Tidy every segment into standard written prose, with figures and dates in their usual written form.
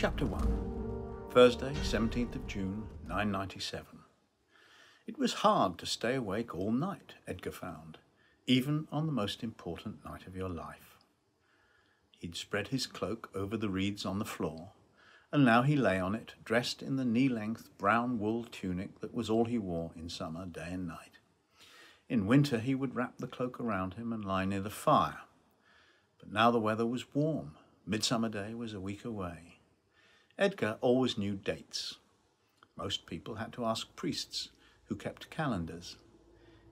Chapter 1. Thursday, 17th of June, 997. It was hard to stay awake all night, Edgar found, even on the most important night of your life. He'd spread his cloak over the reeds on the floor, and now he lay on it, dressed in the knee-length brown wool tunic that was all he wore in summer, day and night. In winter he would wrap the cloak around him and lie near the fire. But now the weather was warm. Midsummer Day was a week away. Edgar always knew dates. Most people had to ask priests, who kept calendars.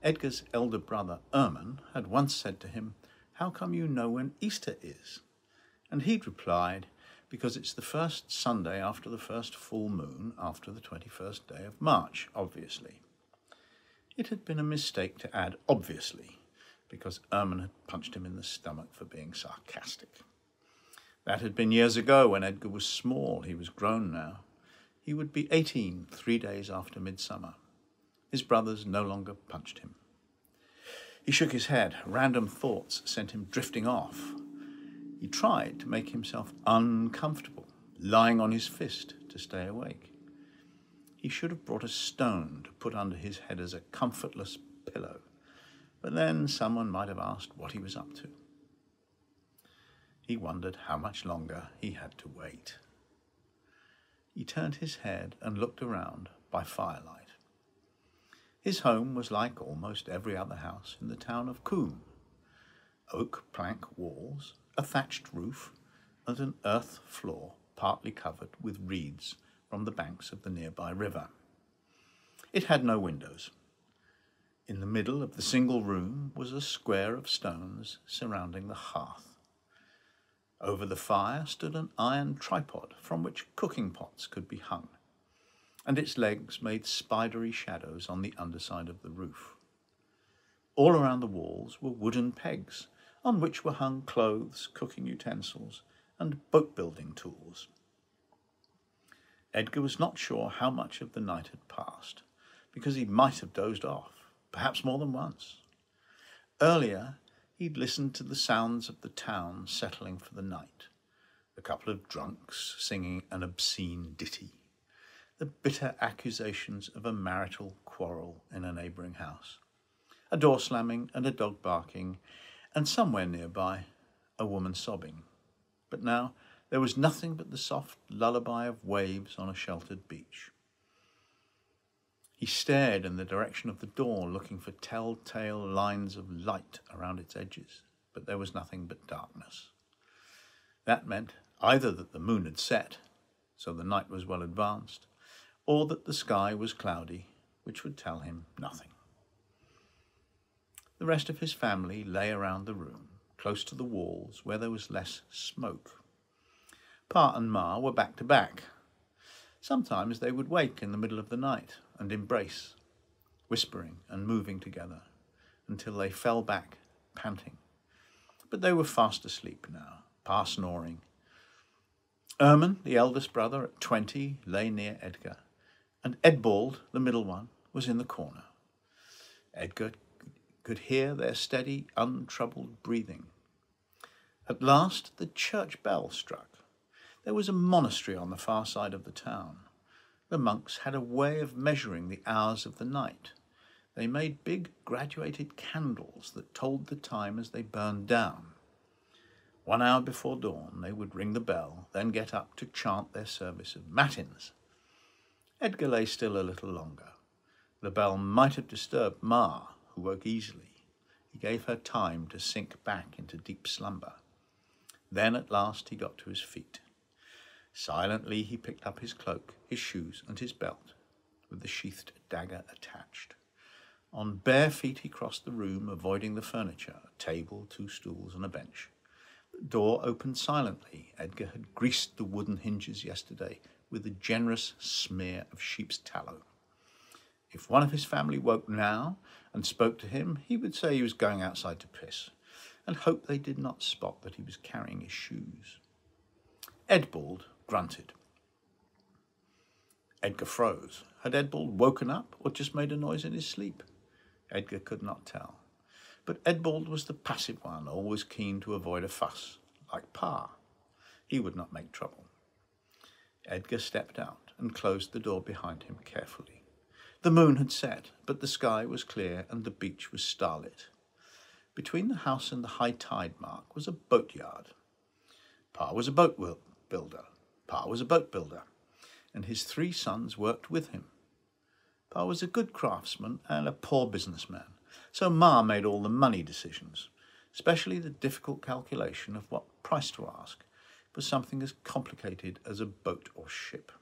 Edgar's elder brother, Erman, had once said to him, "How come you know when Easter is?" And he'd replied, "Because it's the first Sunday after the first full moon, after the 21st day of March, obviously." It had been a mistake to add "obviously," because Erman had punched him in the stomach for being sarcastic. That had been years ago when Edgar was small. He was grown now. He would be 18 3 days after midsummer. His brothers no longer punched him. He shook his head. Random thoughts sent him drifting off. He tried to make himself uncomfortable, lying on his fist to stay awake. He should have brought a stone to put under his head as a comfortless pillow, but then someone might have asked what he was up to. He wondered how much longer he had to wait. He turned his head and looked around by firelight. His home was like almost every other house in the town of Combe. Oak plank walls, a thatched roof, and an earth floor partly covered with reeds from the banks of the nearby river. It had no windows. In the middle of the single room was a square of stones surrounding the hearth. Over the fire stood an iron tripod from which cooking pots could be hung, and its legs made spidery shadows on the underside of the roof. All around the walls were wooden pegs on which were hung clothes, cooking utensils, and boat-building tools. Edgar was not sure how much of the night had passed, because he might have dozed off, perhaps more than once. Earlier, he'd listened to the sounds of the town settling for the night, a couple of drunks singing an obscene ditty, the bitter accusations of a marital quarrel in a neighbouring house, a door slamming and a dog barking, and somewhere nearby a woman sobbing. But now there was nothing but the soft lullaby of waves on a sheltered beach. He stared in the direction of the door, looking for telltale lines of light around its edges, but there was nothing but darkness. That meant either that the moon had set, so the night was well advanced, or that the sky was cloudy, which would tell him nothing. The rest of his family lay around the room, close to the walls where there was less smoke. Pa and Ma were back to back. Sometimes they would wake in the middle of the night and embrace, whispering and moving together, until they fell back, panting. But they were fast asleep now, Pa snoring. Erman, the eldest brother, at 20, lay near Edgar, and Edbald, the middle one, was in the corner. Edgar could hear their steady, untroubled breathing. At last the church bell struck. There was a monastery on the far side of the town. The monks had a way of measuring the hours of the night. They made big graduated candles that told the time as they burned down. 1 hour before dawn they would ring the bell, then get up to chant their service of matins. Edgar lay still a little longer. The bell might have disturbed Ma, who woke easily. He gave her time to sink back into deep slumber. Then at last he got to his feet. Silently he picked up his cloak, his shoes, and his belt, with the sheathed dagger attached. On bare feet he crossed the room, avoiding the furniture, a table, 2 stools, and a bench. The door opened silently. Edgar had greased the wooden hinges yesterday with a generous smear of sheep's tallow. If one of his family woke now and spoke to him, he would say he was going outside to piss, and hope they did not spot that he was carrying his shoes. Edbald grunted. Edgar froze. Had Edbald woken up or just made a noise in his sleep? Edgar could not tell. But Edbald was the passive one, always keen to avoid a fuss, like Pa. He would not make trouble. Edgar stepped out and closed the door behind him carefully. The moon had set, but the sky was clear and the beach was starlit. Between the house and the high tide mark was a boatyard. Pa was a boat builder, and his 3 sons worked with him. Pa was a good craftsman and a poor businessman, so Ma made all the money decisions, especially the difficult calculation of what price to ask for something as complicated as a boat or ship.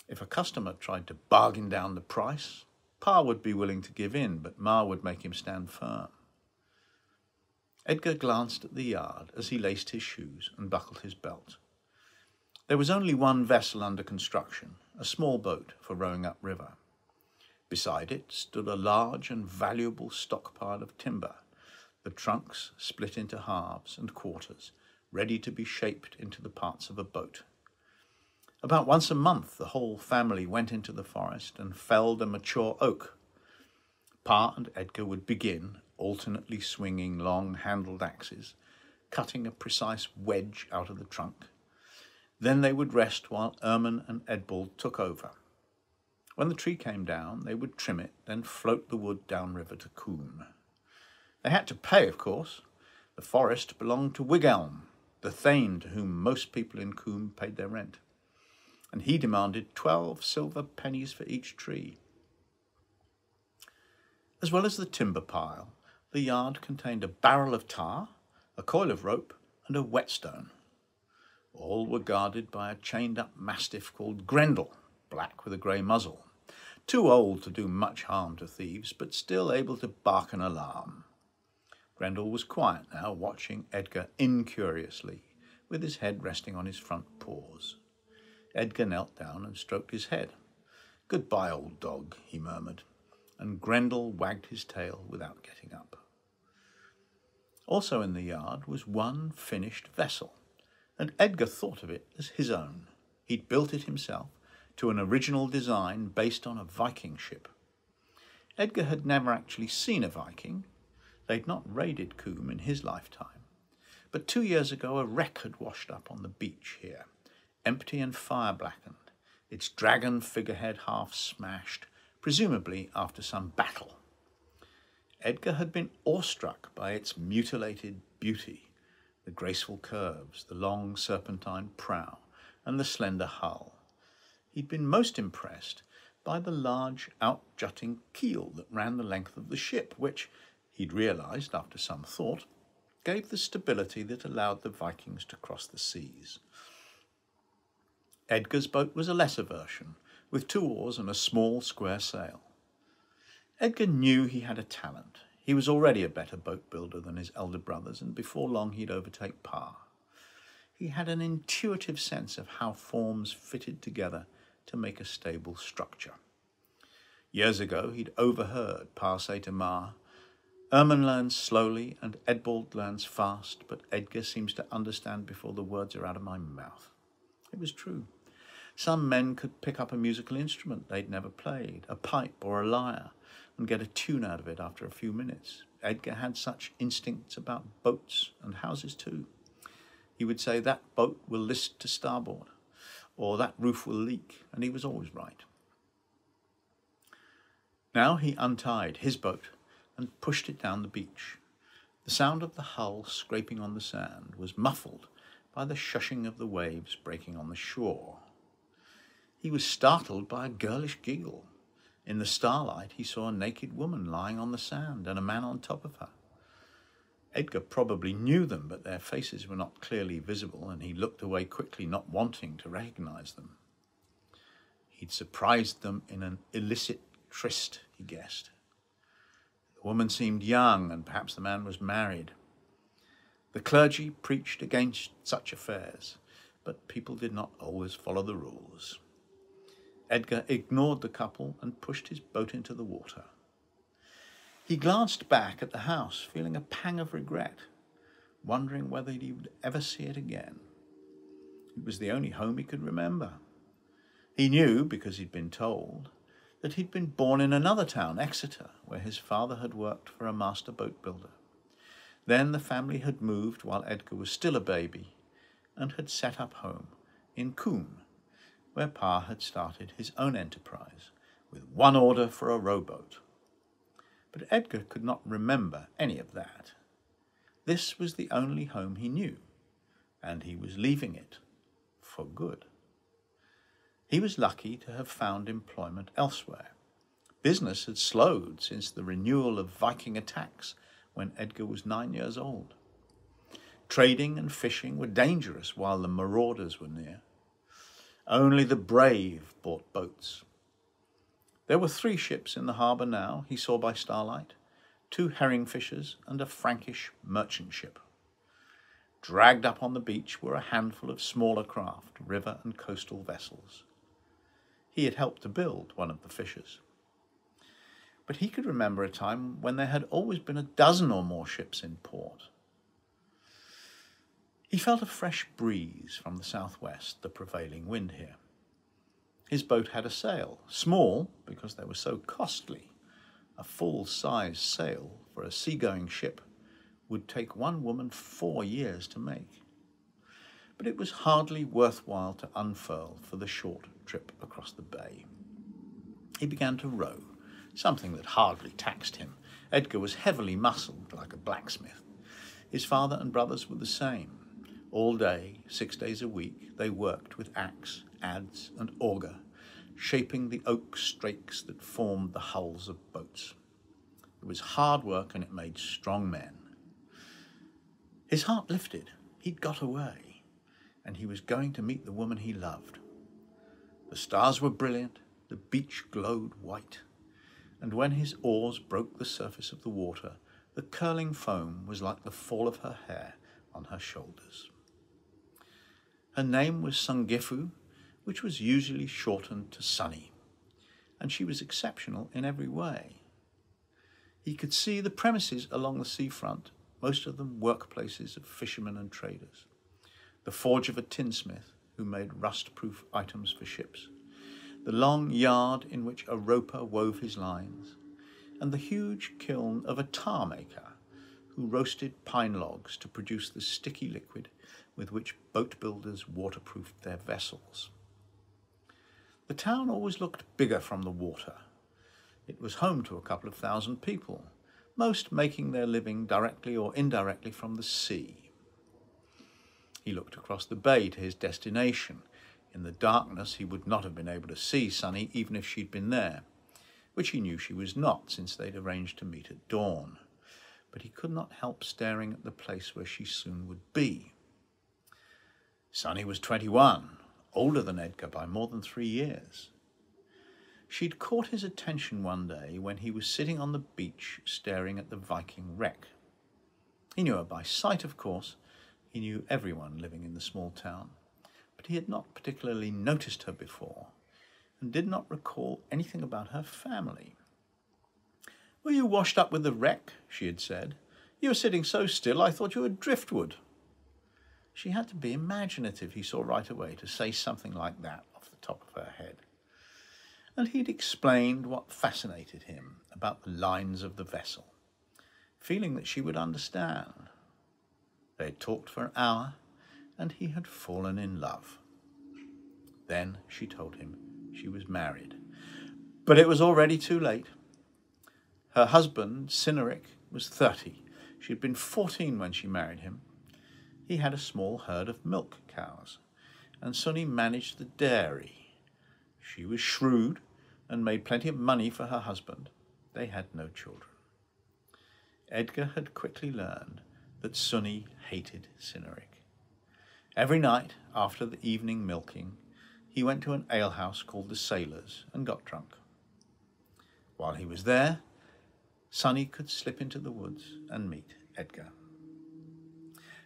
If a customer tried to bargain down the price, Pa would be willing to give in, but Ma would make him stand firm. Edgar glanced at the yard as he laced his shoes and buckled his belt. There was only one vessel under construction, a small boat for rowing upriver. Beside it stood a large and valuable stockpile of timber, the trunks split into halves and quarters, ready to be shaped into the parts of a boat. About once a month the whole family went into the forest and felled a mature oak. Pa and Edgar would begin, alternately swinging long-handled axes, cutting a precise wedge out of the trunk. Then they would rest while Erman and Edbald took over. When the tree came down, they would trim it, then float the wood downriver to Combe. They had to pay, of course. The forest belonged to Wigelm, the thane to whom most people in Combe paid their rent, and he demanded 12 silver pennies for each tree. As well as the timber pile, the yard contained a barrel of tar, a coil of rope, and a whetstone. All were guarded by a chained-up mastiff called Grendel, black with a grey muzzle, too old to do much harm to thieves, but still able to bark an alarm. Grendel was quiet now, watching Edgar incuriously, with his head resting on his front paws. Edgar knelt down and stroked his head. "Goodbye, old dog," he murmured, and Grendel wagged his tail without getting up. Also in the yard was one finished vessel, and Edgar thought of it as his own. He'd built it himself to an original design based on a Viking ship. Edgar had never actually seen a Viking. They'd not raided Combe in his lifetime. But 2 years ago a wreck had washed up on the beach here, empty and fire-blackened, its dragon figurehead half smashed, presumably after some battle. Edgar had been awestruck by its mutilated beauty, the graceful curves, the long serpentine prow, and the slender hull. He'd been most impressed by the large out-jutting keel that ran the length of the ship, which, he'd realised after some thought, gave the stability that allowed the Vikings to cross the seas. Edgar's boat was a lesser version, with 2 oars and a small square sail. Edgar knew he had a talent. He was already a better boat builder than his elder brothers, and before long he'd overtake Pa. He had an intuitive sense of how forms fitted together to make a stable structure. Years ago he'd overheard Pa say to Ma, "Erman learns slowly and Edbald learns fast, but Edgar seems to understand before the words are out of my mouth." It was true. Some men could pick up a musical instrument they'd never played, a pipe or a lyre, and get a tune out of it after a few minutes. Edgar had such instincts about boats and houses too. He would say, "That boat will list to starboard," or "that roof will leak," and he was always right. Now he untied his boat and pushed it down the beach. The sound of the hull scraping on the sand was muffled by the shushing of the waves breaking on the shore. He was startled by a girlish giggle. In the starlight he saw a naked woman lying on the sand and a man on top of her. Edgar probably knew them, but their faces were not clearly visible, and he looked away quickly, not wanting to recognize them. He'd surprised them in an illicit tryst, he guessed. The woman seemed young, and perhaps the man was married. The clergy preached against such affairs, but people did not always follow the rules. Edgar ignored the couple and pushed his boat into the water. He glanced back at the house, feeling a pang of regret, wondering whether he would ever see it again. It was the only home he could remember. He knew, because he'd been told, that he'd been born in another town, Exeter, where his father had worked for a master boat builder. Then the family had moved while Edgar was still a baby and had set up home in Combe, where Pa had started his own enterprise, with one order for a rowboat. But Edgar could not remember any of that. This was the only home he knew, and he was leaving it for good. He was lucky to have found employment elsewhere. Business had slowed since the renewal of Viking attacks when Edgar was 9 years old. Trading and fishing were dangerous while the marauders were near. Only the brave bought boats. There were 3 ships in the harbour now, he saw by starlight, 2 herring fishers and a Frankish merchant ship. Dragged up on the beach were a handful of smaller craft, river and coastal vessels. He had helped to build one of the fishers. But he could remember a time when there had always been a dozen or more ships in port. He felt a fresh breeze from the southwest, the prevailing wind here. His boat had a sail, small because they were so costly. A full-size sail for a seagoing ship would take one woman 4 years to make. But it was hardly worthwhile to unfurl for the short trip across the bay. He began to row, something that hardly taxed him. Edgar was heavily muscled like a blacksmith. His father and brothers were the same. All day, 6 days a week, they worked with axe, adze and auger, shaping the oak strakes that formed the hulls of boats. It was hard work and it made strong men. His heart lifted. He'd got away, and he was going to meet the woman he loved. The stars were brilliant, the beach glowed white, and when his oars broke the surface of the water, the curling foam was like the fall of her hair on her shoulders. Her name was Sungifu, which was usually shortened to Sunny, and she was exceptional in every way. He could see the premises along the seafront, most of them workplaces of fishermen and traders, the forge of a tinsmith who made rust-proof items for ships, the long yard in which a roper wove his lines, and the huge kiln of a tar maker who roasted pine logs to produce the sticky liquid with which boat builders waterproofed their vessels. The town always looked bigger from the water. It was home to a couple of thousand people, most making their living directly or indirectly from the sea. He looked across the bay to his destination. In the darkness, he would not have been able to see Sunny even if she'd been there, which he knew she was not, since they'd arranged to meet at dawn. But he could not help staring at the place where she soon would be. Sunny was 21, older than Edgar by more than 3 years. She'd caught his attention one day when he was sitting on the beach staring at the Viking wreck. He knew her by sight, of course. He knew everyone living in the small town, but he had not particularly noticed her before and did not recall anything about her family. "Were you washed up with the wreck?" she had said. "You were sitting so still I thought you were driftwood." She had to be imaginative, he saw right away, to say something like that off the top of her head. And he'd explained what fascinated him about the lines of the vessel, feeling that she would understand. They had talked for an hour, and he had fallen in love. Then she told him she was married. But it was already too late. Her husband, Cynric, was 30. She had been 14 when she married him. He had a small herd of milk cows, and Sunny managed the dairy. She was shrewd and made plenty of money for her husband. They had no children. Edgar had quickly learned that Sunny hated Cynric. Every night, after the evening milking, he went to an alehouse called the Sailors and got drunk. While he was there, Sunny could slip into the woods and meet Edgar.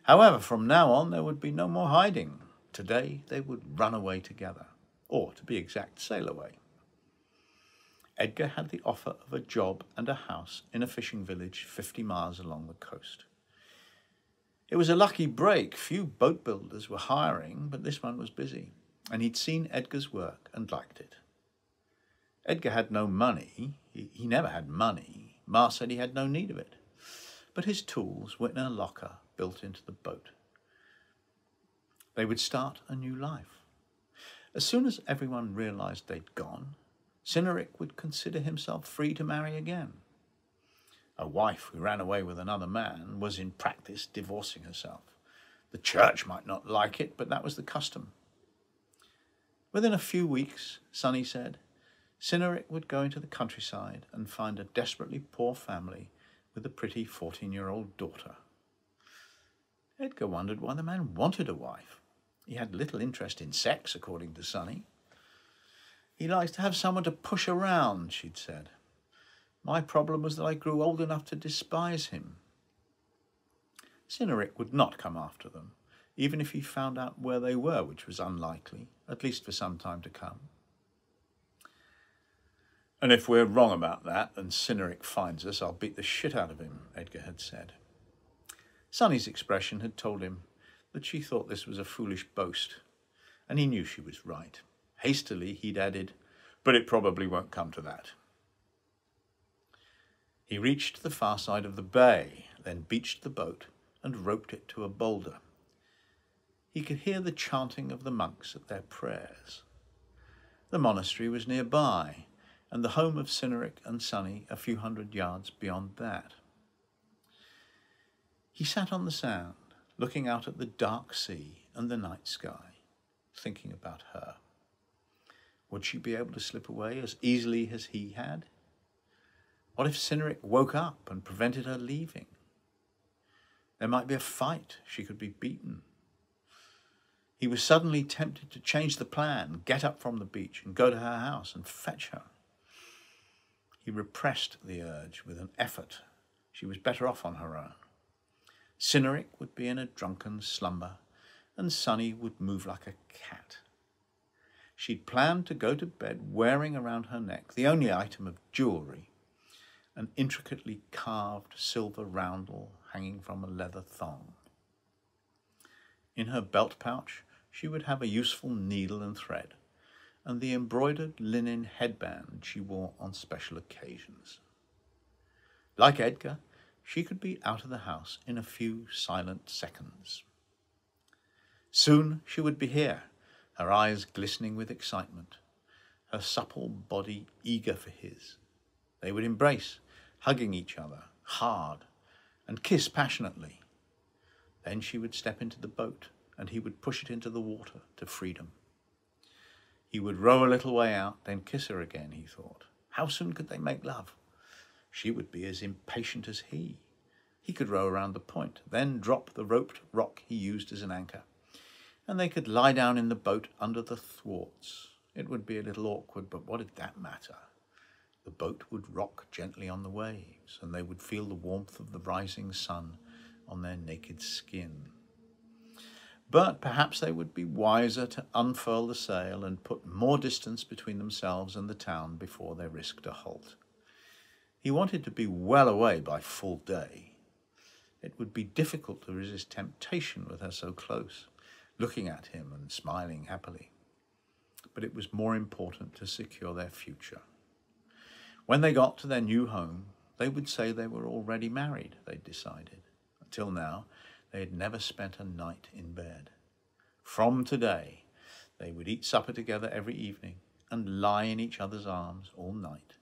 However, from now on, there would be no more hiding. Today, they would run away together, or, to be exact, sail away. Edgar had the offer of a job and a house in a fishing village 50 miles along the coast. It was a lucky break. Few boat builders were hiring, but this one was busy, and he'd seen Edgar's work and liked it. Edgar had no money. He never had money. Ma said he had no need of it. But his tools were in a locker built into the boat. They would start a new life, As soon as everyone realised they'd gone, Cynric would consider himself free to marry again. A wife who ran away with another man was in practice divorcing herself. The church might not like it, but that was the custom. Within a few weeks, Sonny said, Cynric would go into the countryside and find a desperately poor family with a pretty 14-year-old daughter. Edgar wondered why the man wanted a wife. He had little interest in sex, according to Sonny. He likes to have someone to push around, she'd said. My problem was that I grew old enough to despise him. Cynric would not come after them, even if he found out where they were, which was unlikely, at least for some time to come. And if we're wrong about that and Cynric finds us, I'll beat the shit out of him, Edgar had said. Sonny's expression had told him that she thought this was a foolish boast, and he knew she was right. Hastily, he'd added, but it probably won't come to that. He reached the far side of the bay, then beached the boat and roped it to a boulder. He could hear the chanting of the monks at their prayers. The monastery was nearby, and the home of Cynric and Sonny a few hundred yards beyond that. He sat on the sand, looking out at the dark sea and the night sky, thinking about her. Would she be able to slip away as easily as he had? What if Cynric woke up and prevented her leaving? There might be a fight. She could be beaten. He was suddenly tempted to change the plan, get up from the beach and go to her house and fetch her. He repressed the urge with an effort. She was better off on her own. Cynric would be in a drunken slumber, and Sonny would move like a cat. She'd planned to go to bed wearing around her neck the only item of jewellery, an intricately carved silver roundel hanging from a leather thong. In her belt pouch, she would have a useful needle and thread, and the embroidered linen headband she wore on special occasions. Like Edgar, she could be out of the house in a few silent seconds. Soon she would be here, her eyes glistening with excitement, her supple body eager for his. They would embrace, hugging each other hard, and kiss passionately. Then she would step into the boat, and he would push it into the water to freedom. He would row a little way out, then kiss her again, he thought. How soon could they make love? She would be as impatient as he. He could row around the point, then drop the roped rock he used as an anchor, and they could lie down in the boat under the thwarts. It would be a little awkward, but what did that matter? The boat would rock gently on the waves, and they would feel the warmth of the rising sun on their naked skin. But perhaps they would be wiser to unfurl the sail and put more distance between themselves and the town before they risked a halt. He wanted to be well away by full day. It would be difficult to resist temptation with her so close, looking at him and smiling happily. But it was more important to secure their future. When they got to their new home, they would say they were already married, they'd decided. Until now, they had never spent a night in bed. From today, they would eat supper together every evening and lie in each other's arms all night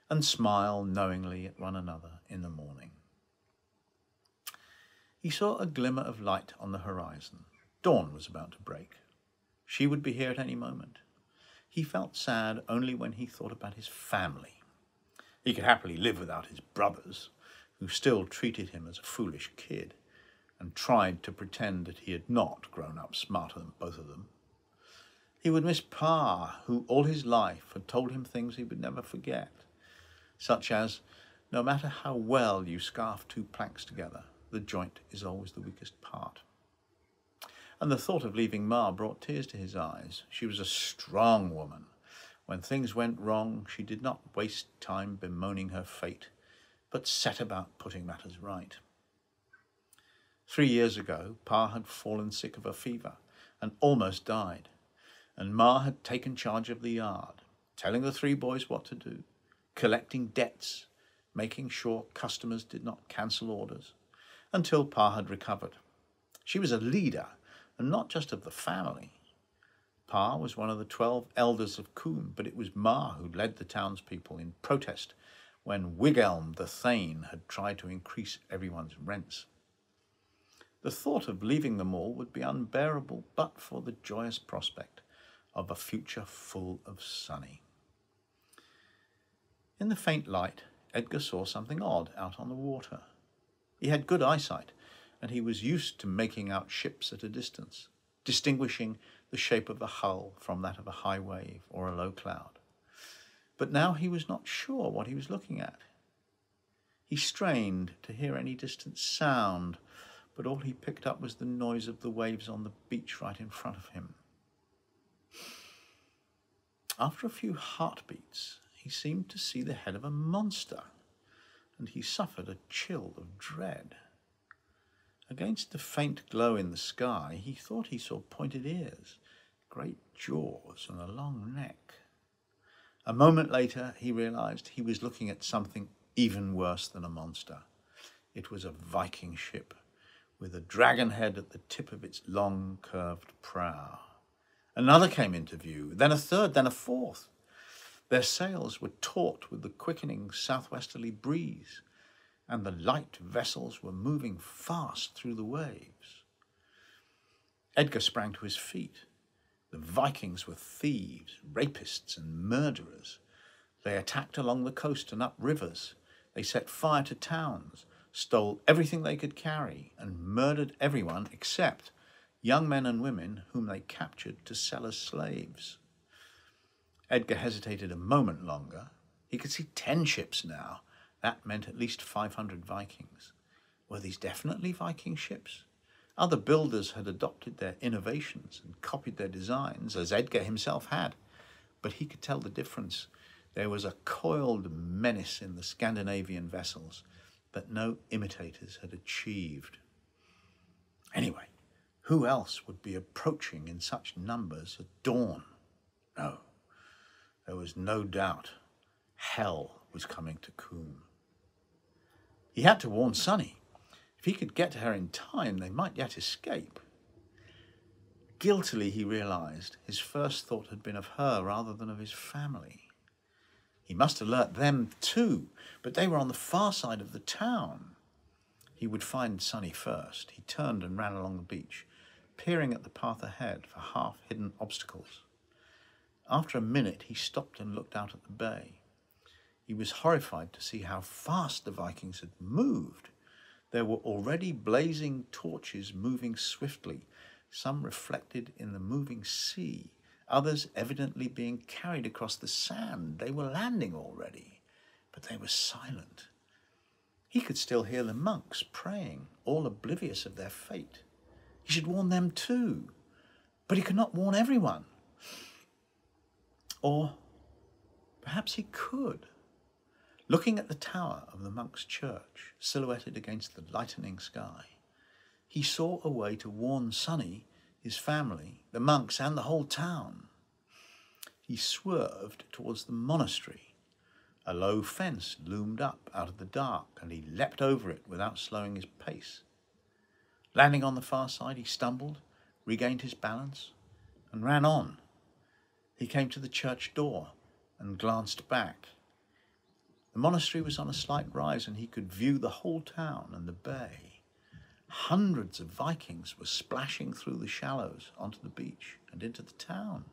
and smile knowingly at one another in the morning. He saw a glimmer of light on the horizon. Dawn was about to break. She would be here at any moment. He felt sad only when he thought about his family. He could happily live without his brothers, who still treated him as a foolish kid and tried to pretend that he had not grown up smarter than both of them. He would miss Pa, who all his life had told him things he would never forget, such as, no matter how well you scarf two planks together, the joint is always the weakest part. And the thought of leaving Ma brought tears to his eyes. She was a strong woman. When things went wrong, she did not waste time bemoaning her fate, but set about putting matters right. 3 years ago, Pa had fallen sick of a fever and almost died, and Ma had taken charge of the yard, telling the 3 boys what to do, collecting debts, making sure customers did not cancel orders, until Pa had recovered. She was a leader, and not just of the family. Pa was one of the 12 elders of Combe, but it was Ma who led the townspeople in protest when Wigelm the Thane had tried to increase everyone's rents. The thought of leaving them all would be unbearable but for the joyous prospect of a future full of sunny. In the faint light, Edgar saw something odd out on the water. He had good eyesight, and he was used to making out ships at a distance, distinguishing the shape of a hull from that of a high wave or a low cloud. But now he was not sure what he was looking at. He strained to hear any distant sound, but all he picked up was the noise of the waves on the beach right in front of him. After a few heartbeats, he seemed to see the head of a monster, and he suffered a chill of dread. Against the faint glow in the sky, he thought he saw pointed ears, great jaws, and a long neck. A moment later, he realized he was looking at something even worse than a monster. It was a Viking ship, with a dragon head at the tip of its long, curved prow. Another came into view, then a third, then a fourth. Their sails were taut with the quickening southwesterly breeze, and the light vessels were moving fast through the waves. Edgar sprang to his feet. The Vikings were thieves, rapists, and murderers. They attacked along the coast and up rivers. They set fire to towns, stole everything they could carry, and murdered everyone except young men and women whom they captured to sell as slaves. Edgar hesitated a moment longer. He could see 10 ships now. That meant at least 500 Vikings. Were these definitely Viking ships? Other builders had adopted their innovations and copied their designs, as Edgar himself had. But he could tell the difference. There was a coiled menace in the Scandinavian vessels that no imitators had achieved. Anyway, who else would be approaching in such numbers at dawn? No, there was no doubt hell was coming to Combe. He had to warn Sonny. If he could get to her in time, they might yet escape. Guiltily, he realized his first thought had been of her rather than of his family. He must alert them too, but they were on the far side of the town. He would find Sonny first. He turned and ran along the beach, peering at the path ahead for half-hidden obstacles. After a minute, he stopped and looked out at the bay. He was horrified to see how fast the Vikings had moved. There were already blazing torches moving swiftly, some reflected in the moving sea, others evidently being carried across the sand. They were landing already, but they were silent. He could still hear the monks praying, all oblivious of their fate. He should warn them too, but he could not warn everyone. Or perhaps he could. Looking at the tower of the monks' church, silhouetted against the lightening sky, he saw a way to warn Sonny, his family, the monks, and the whole town. He swerved towards the monastery. A low fence loomed up out of the dark, and he leapt over it without slowing his pace. Landing on the far side, he stumbled, regained his balance, and ran on. He came to the church door and glanced back. The monastery was on a slight rise, and he could view the whole town and the bay. Hundreds of Vikings were splashing through the shallows onto the beach and into the town.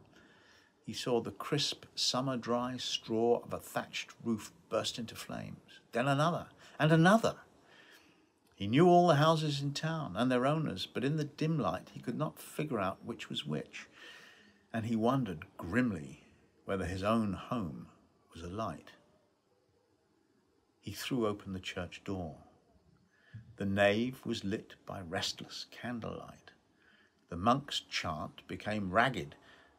He saw the crisp, summer-dry straw of a thatched roof burst into flames, then another and another. He knew all the houses in town and their owners, but in the dim light he could not figure out which was which, and he wondered grimly whether his own home was alight. He threw open the church door. The nave was lit by restless candlelight. The monks' chant became ragged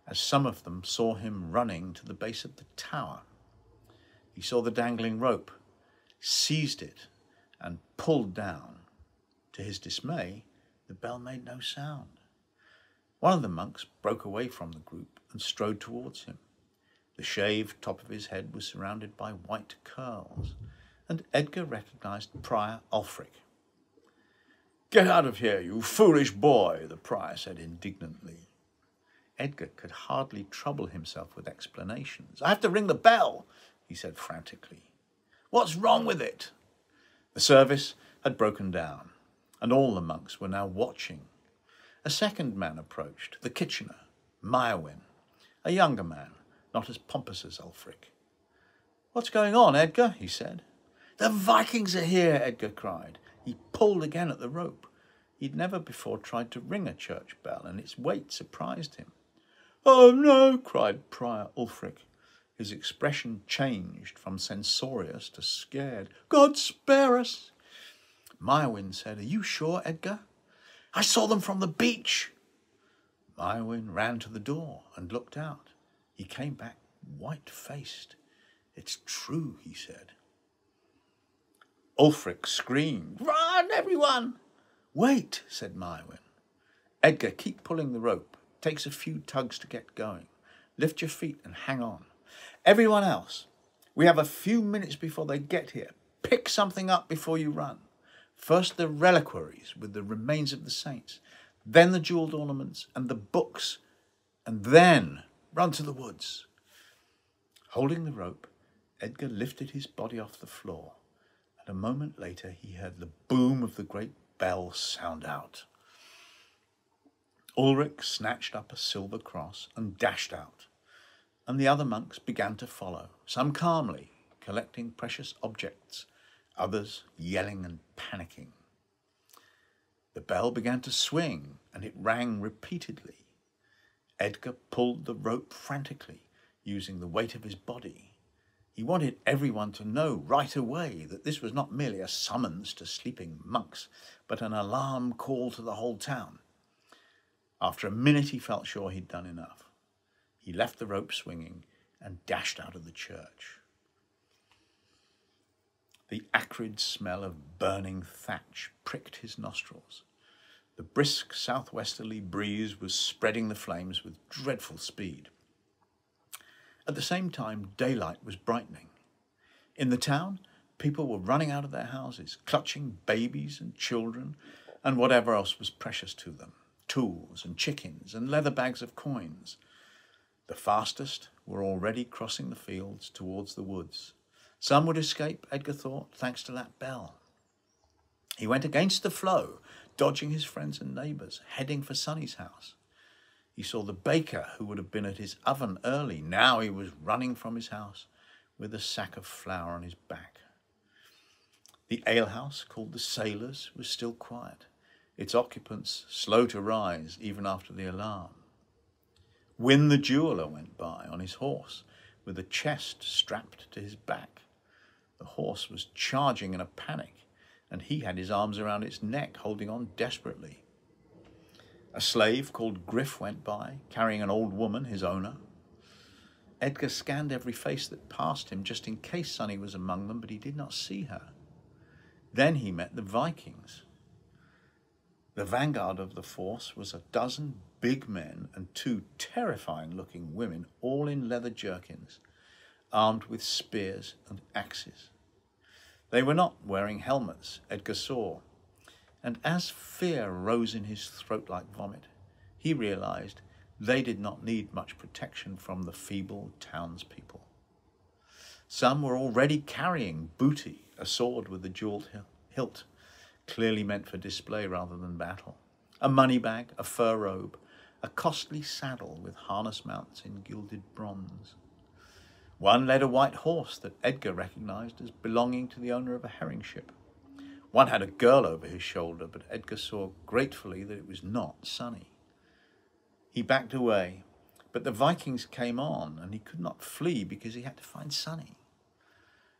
as some of them saw him running to the base of the tower. He saw the dangling rope, seized it, and pulled down. To his dismay, the bell made no sound. One of the monks broke away from the group and strode towards him. The shaved top of his head was surrounded by white curls, and Edgar recognized Prior Alfred. "Get out of here, you foolish boy," the prior said indignantly. Edgar could hardly trouble himself with explanations. "I have to ring the bell," he said frantically. "What's wrong with it?" The service had broken down, and all the monks were now watching. A second man approached, the Kitchener, NEUEN, a younger man, not as pompous as Ulfric. "What's going on, Edgar?" he said. "The Vikings are here," Edgar cried. He pulled again at the rope. He'd never before tried to ring a church bell, and its weight surprised him. "Oh no!" cried Prior Ulfric. His expression changed from censorious to scared. "God spare us!" NEUEN said, "Are you sure, Edgar?" "I saw them from the beach." NEUEN ran to the door and looked out. He came back white-faced. "It's true," he said. Ulfric screamed, "Run, everyone!" "Wait," said NEUEN. "Edgar, keep pulling the rope. Takes a few tugs to get going. Lift your feet and hang on. Everyone else, we have a few minutes before they get here. Pick something up before you run. First the reliquaries with the remains of the saints, then the jewelled ornaments and the books, and then run to the woods." Holding the rope, Edgar lifted his body off the floor, and a moment later he heard the boom of the great bell sound out. Ulrich snatched up a silver cross and dashed out, and the other monks began to follow, some calmly, collecting precious objects, others yelling and panicking. The bell began to swing, and it rang repeatedly. Edgar pulled the rope frantically, using the weight of his body. He wanted everyone to know right away that this was not merely a summons to sleeping monks, but an alarm call to the whole town. After a minute he felt sure he'd done enough. He left the rope swinging and dashed out of the church. The acrid smell of burning thatch pricked his nostrils. The brisk southwesterly breeze was spreading the flames with dreadful speed. At the same time, daylight was brightening. In the town, people were running out of their houses, clutching babies and children and whatever else was precious to them, tools and chickens and leather bags of coins. The fastest were already crossing the fields towards the woods. Some would escape, Edgar thought, thanks to that bell. He went against the flow, dodging his friends and neighbours, heading for Sonny's house. He saw the baker who would have been at his oven early. Now he was running from his house with a sack of flour on his back. The alehouse, called the Sailors, was still quiet, its occupants slow to rise even after the alarm. Wynne the jeweller went by on his horse with a chest strapped to his back. The horse was charging in a panic, and he had his arms around its neck, holding on desperately. A slave called Griff went by, carrying an old woman, his owner. Edgar scanned every face that passed him, just in case Sonny was among them, but he did not see her. Then he met the Vikings. The vanguard of the force was a dozen big men and two terrifying-looking women, all in leather jerkins, armed with spears and axes. They were not wearing helmets, Edgar saw, and as fear rose in his throat like vomit, he realized they did not need much protection from the feeble townspeople. Some were already carrying booty, a sword with a jewelled hilt, clearly meant for display rather than battle, a money bag, a fur robe, a costly saddle with harness mounts in gilded bronze. One led a white horse that Edgar recognized as belonging to the owner of a herring ship. One had a girl over his shoulder, but Edgar saw gratefully that it was not Sonny. He backed away, but the Vikings came on, and he could not flee because he had to find Sonny.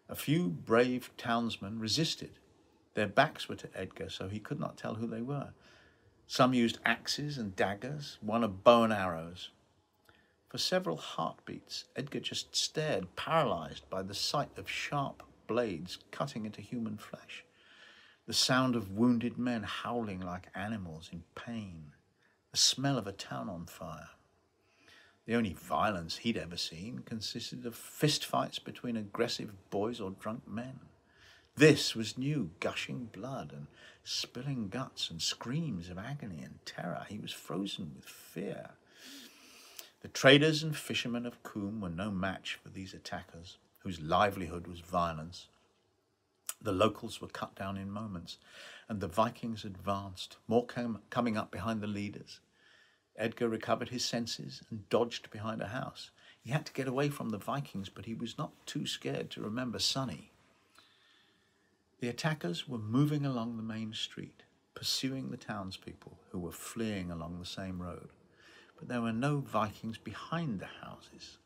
A few brave townsmen resisted. Their backs were to Edgar, so he could not tell who they were. Some used axes and daggers, one a bow and arrows. For several heartbeats, Edgar just stared, paralysed by the sight of sharp blades cutting into human flesh, the sound of wounded men howling like animals in pain, the smell of a town on fire. The only violence he'd ever seen consisted of fistfights between aggressive boys or drunk men. This was new, gushing blood and spilling guts and screams of agony and terror. He was frozen with fear. The traders and fishermen of Combe were no match for these attackers, whose livelihood was violence. The locals were cut down in moments, and the Vikings advanced, more coming up behind the leaders. Edgar recovered his senses and dodged behind a house. He had to get away from the Vikings, but he was not too scared to remember Sonny. The attackers were moving along the main street, pursuing the townspeople who were fleeing along the same road. But there were no Vikings behind the houses.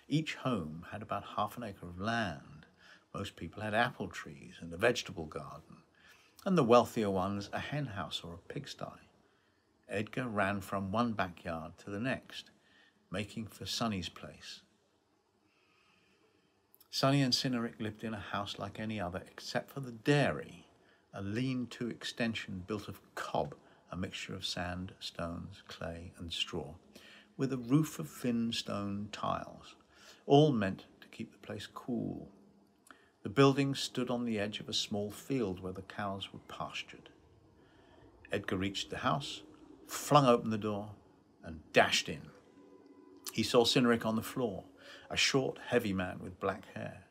Each home had about half an acre of land. Most people had apple trees and a vegetable garden, and the wealthier ones a hen house or a pigsty. Edgar ran from one backyard to the next, making for Sonny's place. Sonny and Cynric lived in a house like any other, except for the dairy, a lean-to extension built of cob, a mixture of sand, stones, clay and straw, with a roof of thin stone tiles, all meant to keep the place cool. The building stood on the edge of a small field where the cows were pastured. Edgar reached the house, flung open the door and dashed in. He saw Cynric on the floor, a short, heavy man with black hair.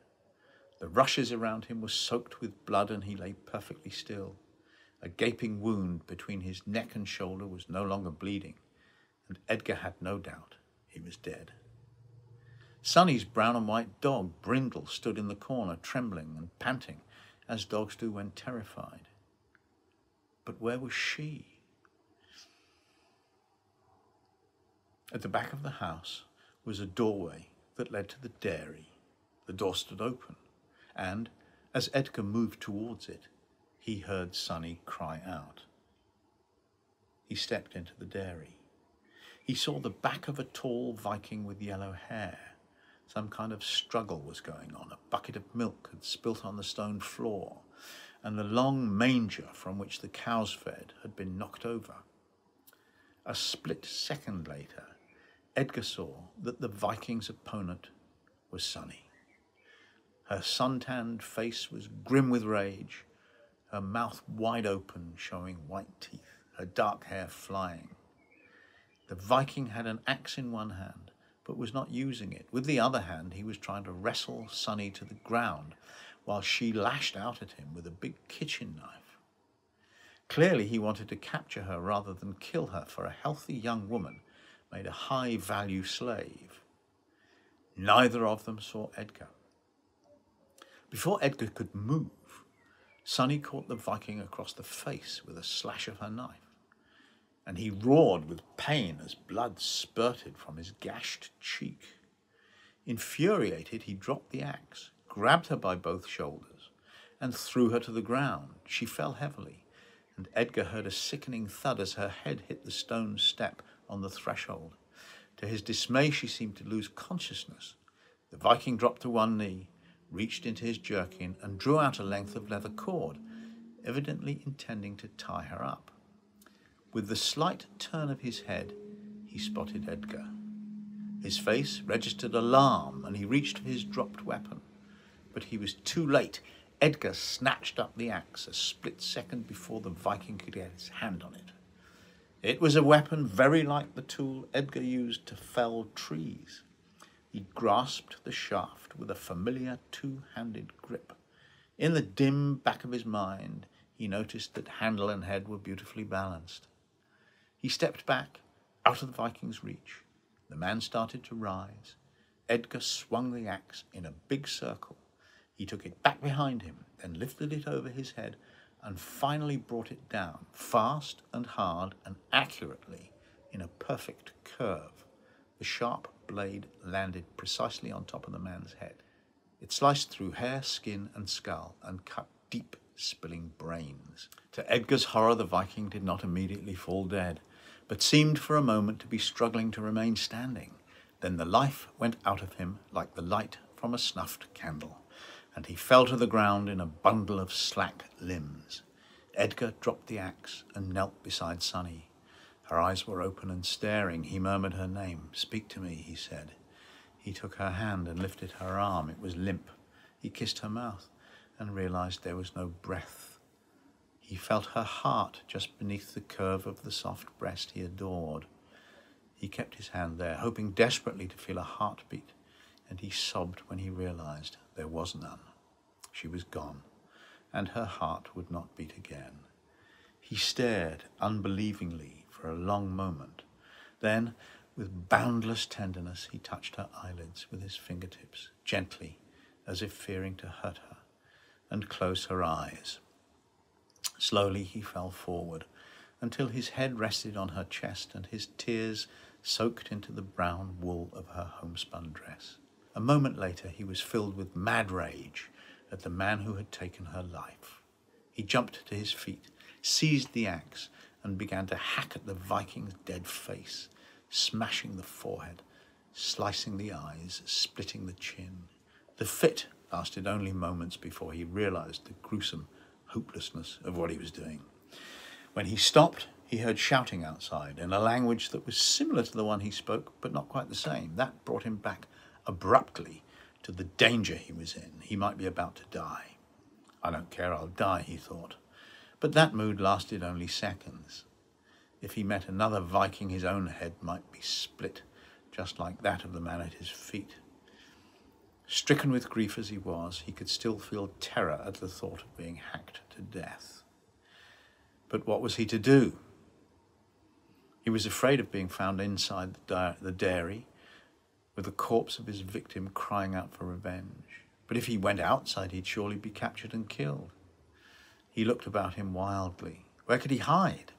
The rushes around him were soaked with blood and he lay perfectly still. A gaping wound between his neck and shoulder was no longer bleeding, and Edgar had no doubt he was dead. Sonny's brown and white dog, Brindle, stood in the corner, trembling and panting, as dogs do when terrified. But where was she? At the back of the house was a doorway that led to the dairy. The door stood open, and as Edgar moved towards it, he heard Sonny cry out. He stepped into the dairy. He saw the back of a tall Viking with yellow hair. Some kind of struggle was going on. A bucket of milk had spilt on the stone floor, and the long manger from which the cows fed had been knocked over. A split second later, Edgar saw that the Viking's opponent was Sonny. Her suntanned face was grim with rage, her mouth wide open, showing white teeth, her dark hair flying. The Viking had an axe in one hand, but was not using it. With the other hand, he was trying to wrestle Sonny to the ground, while she lashed out at him with a big kitchen knife. Clearly, he wanted to capture her rather than kill her, for a healthy young woman made a high-value slave. Neither of them saw Edgar. Before Edgar could move, Sonny caught the Viking across the face with a slash of her knife, and he roared with pain as blood spurted from his gashed cheek. Infuriated, he dropped the axe, grabbed her by both shoulders, and threw her to the ground. She fell heavily, and Edgar heard a sickening thud as her head hit the stone step on the threshold. To his dismay, she seemed to lose consciousness. The Viking dropped to one knee, reached into his jerkin and drew out a length of leather cord, evidently intending to tie her up. With the slight turn of his head, he spotted Edgar. His face registered alarm, and he reached for his dropped weapon. But he was too late. Edgar snatched up the axe a split second before the Viking could get his hand on it. It was a weapon very like the tool Edgar used to fell trees. He grasped the shaft with a familiar two-handed grip. In the dim back of his mind, he noticed that handle and head were beautifully balanced. He stepped back, out of the Viking's reach. The man started to rise. Edgar swung the axe in a big circle. He took it back behind him, then lifted it over his head, and finally brought it down, fast and hard and accurately, in a perfect curve. The sharp blade landed precisely on top of the man's head. It sliced through hair, skin, and skull, and cut deep, spilling brains. To Edgar's horror, the Viking did not immediately fall dead, but seemed for a moment to be struggling to remain standing. Then the life went out of him like the light from a snuffed candle, and he fell to the ground in a bundle of slack limbs. Edgar dropped the axe and knelt beside Sonny. Her eyes were open and staring. He murmured her name. "Speak to me," he said. He took her hand and lifted her arm. It was limp. He kissed her mouth and realized there was no breath. He felt her heart just beneath the curve of the soft breast he adored. He kept his hand there, hoping desperately to feel a heartbeat, and he sobbed when he realized there was none. She was gone, and her heart would not beat again. He stared unbelievingly for a long moment. Then, with boundless tenderness, he touched her eyelids with his fingertips, gently, as if fearing to hurt her, and closed her eyes. Slowly he fell forward, until his head rested on her chest and his tears soaked into the brown wool of her homespun dress. A moment later he was filled with mad rage at the man who had taken her life. He jumped to his feet, seized the axe, and began to hack at the Viking's dead face, smashing the forehead, slicing the eyes, splitting the chin. The fit lasted only moments before he realized the gruesome hopelessness of what he was doing. When he stopped, he heard shouting outside in a language that was similar to the one he spoke, but not quite the same. That brought him back abruptly to the danger he was in. He might be about to die. I don't care, I'll die, he thought. But that mood lasted only seconds. If he met another Viking, his own head might be split, just like that of the man at his feet. Stricken with grief as he was, he could still feel terror at the thought of being hacked to death. But what was he to do? He was afraid of being found inside the dairy, with the corpse of his victim crying out for revenge. But if he went outside, he'd surely be captured and killed. He looked about him wildly. Where could he hide?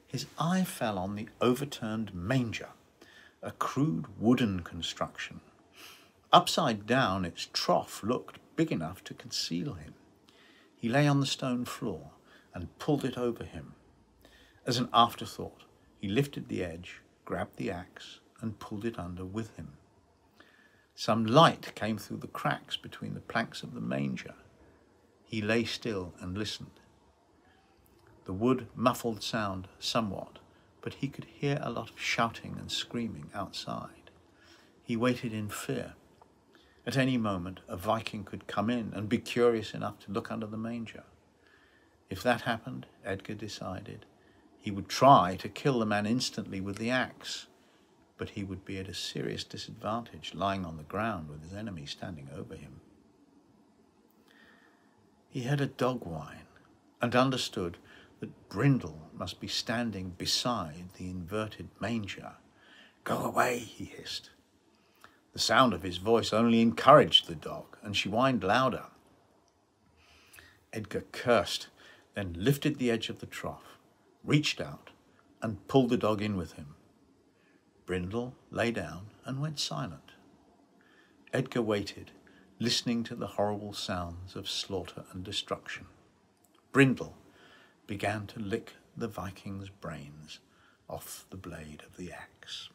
His eye fell on the overturned manger, a crude wooden construction. Upside down, its trough looked big enough to conceal him. He lay on the stone floor and pulled it over him. As an afterthought, he lifted the edge, grabbed the axe, and pulled it under with him. Some light came through the cracks between the planks of the manger. He lay still and listened. The wood muffled sound somewhat, but he could hear a lot of shouting and screaming outside. He waited in fear. At any moment, a Viking could come in and be curious enough to look under the manger. If that happened, Edgar decided, he would try to kill the man instantly with the axe, but he would be at a serious disadvantage lying on the ground with his enemy standing over him. He heard a dog whine and understood that Brindle must be standing beside the inverted manger. "Go away," he hissed. The sound of his voice only encouraged the dog, and she whined louder. Edgar cursed, then lifted the edge of the trough, reached out, and pulled the dog in with him. Brindle lay down and went silent. Edgar waited, listening to the horrible sounds of slaughter and destruction. Brindle began to lick the Viking's brains off the blade of the axe.